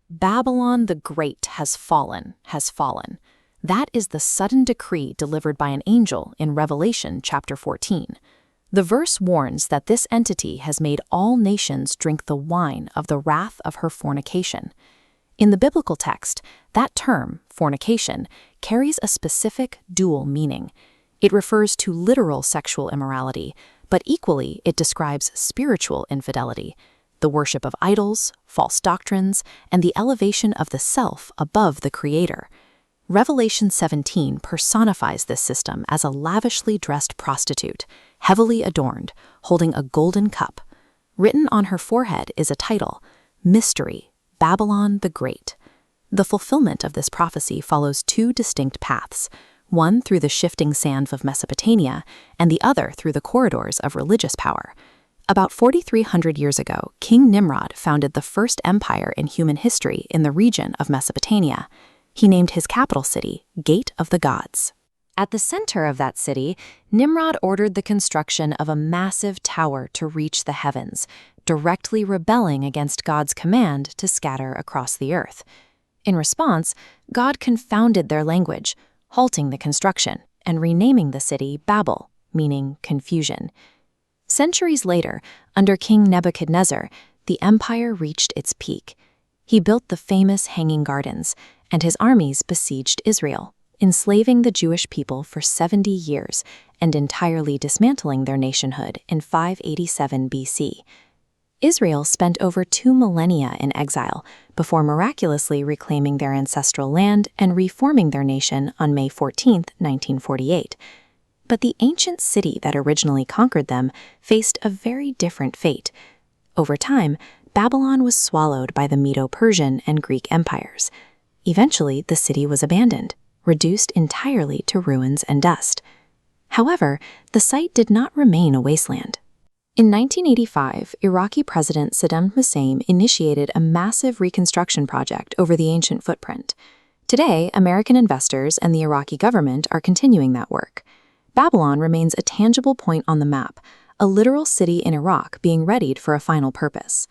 Babylon the Great has fallen, has fallen. That is the sudden decree delivered by an angel in Revelation chapter 14. The verse warns that this entity has made all nations drink the wine of the wrath of her fornication. In the biblical text, that term, fornication, carries a specific dual meaning. It refers to literal sexual immorality, but equally it describes spiritual infidelity, the worship of idols, false doctrines, and the elevation of the self above the Creator. Revelation 17 personifies this system as a lavishly dressed prostitute, heavily adorned, holding a golden cup. Written on her forehead is a title, Mystery, Babylon the Great. The fulfillment of this prophecy follows two distinct paths, one through the shifting sands of Mesopotamia, and the other through the corridors of religious power. About 4,300 years ago, King Nimrod founded the first empire in human history in the region of Mesopotamia. He named his capital city Gate of the Gods. At the center of that city, Nimrod ordered the construction of a massive tower to reach the heavens, directly rebelling against God's command to scatter across the earth. In response, God confounded their language, halting the construction and renaming the city Babel, meaning confusion. Centuries later, under King Nebuchadnezzar, the empire reached its peak. He built the famous Hanging Gardens, and his armies besieged Israel, enslaving the Jewish people for 70 years and entirely dismantling their nationhood in 587 BC. Israel spent over 2 millennia in exile before miraculously reclaiming their ancestral land and reforming their nation on May 14, 1948. But the ancient city that originally conquered them faced a very different fate. Over time, Babylon was swallowed by the Medo-Persian and Greek empires. Eventually, the city was abandoned, reduced entirely to ruins and dust. However, the site did not remain a wasteland. In 1985, Iraqi President Saddam Hussein initiated a massive reconstruction project over the ancient footprint. Today, American investors and the Iraqi government are continuing that work. Babylon remains a tangible point on the map, a literal city in Iraq being readied for a final purpose.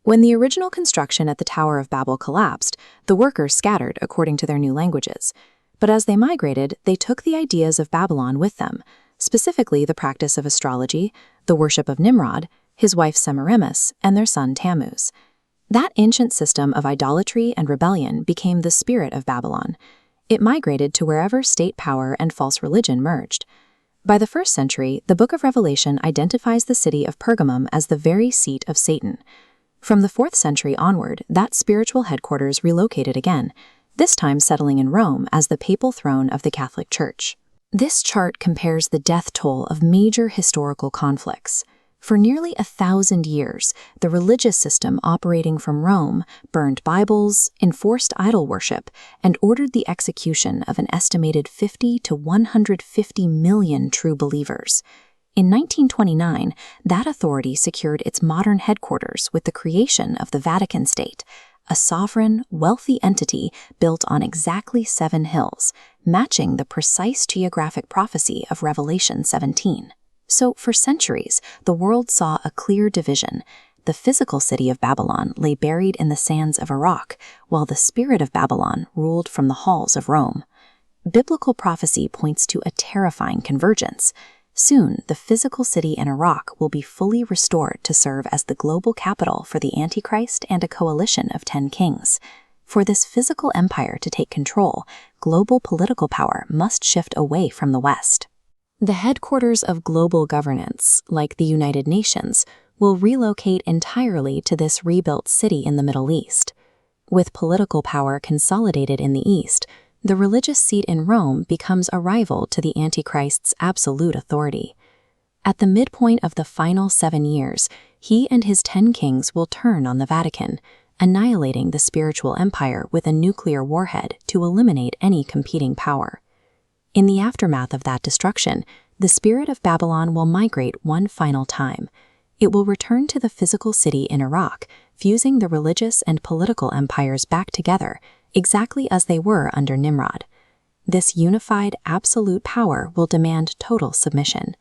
When the original construction at the Tower of Babel collapsed, the workers scattered according to their new languages. But as they migrated, they took the ideas of Babylon with them, specifically the practice of astrology, the worship of Nimrod, his wife Semiramis, and their son Tammuz. That ancient system of idolatry and rebellion became the spirit of Babylon. It migrated to wherever state power and false religion merged. By the 1st century, the Book of Revelation identifies the city of Pergamum as the very seat of Satan. From the 4th century onward, that spiritual headquarters relocated again, this time settling in Rome as the papal throne of the Catholic Church. This chart compares the death toll of major historical conflicts. For nearly 1,000 years, the religious system operating from Rome burned Bibles, enforced idol worship, and ordered the execution of an estimated 50 to 150 million true believers. In 1929, that authority secured its modern headquarters with the creation of the Vatican State, a sovereign, wealthy entity built on exactly 7 hills, matching the precise geographic prophecy of Revelation 17. So, for centuries, the world saw a clear division. The physical city of Babylon lay buried in the sands of Iraq, while the spirit of Babylon ruled from the halls of Rome. Biblical prophecy points to a terrifying convergence. Soon, the physical city in Iraq will be fully restored to serve as the global capital for the Antichrist and a coalition of 10 kings. For this physical empire to take control, global political power must shift away from the West. The headquarters of global governance, like the United Nations, will relocate entirely to this rebuilt city in the Middle East. With political power consolidated in the East, the religious seat in Rome becomes a rival to the Antichrist's absolute authority. At the midpoint of the final 7 years, he and his 10 kings will turn on the Vatican, annihilating the spiritual empire with a nuclear warhead to eliminate any competing power. In the aftermath of that destruction, the spirit of Babylon will migrate one final time. It will return to the physical city in Iraq, fusing the religious and political empires back together, exactly as they were under Nimrod. This unified, absolute power will demand total submission.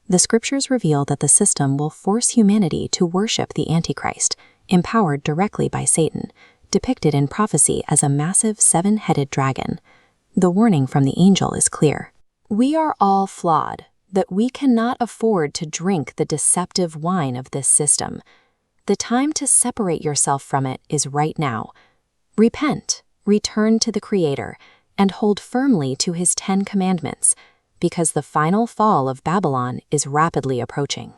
The scriptures reveal that the system will force humanity to worship the Antichrist, empowered directly by Satan, depicted in prophecy as a massive seven-headed dragon. The warning from the angel is clear. We are all flawed, that we cannot afford to drink the deceptive wine of this system. The time to separate yourself from it is right now. Repent, return to the Creator, and hold firmly to His 10 commandments, because the final fall of Babylon is rapidly approaching.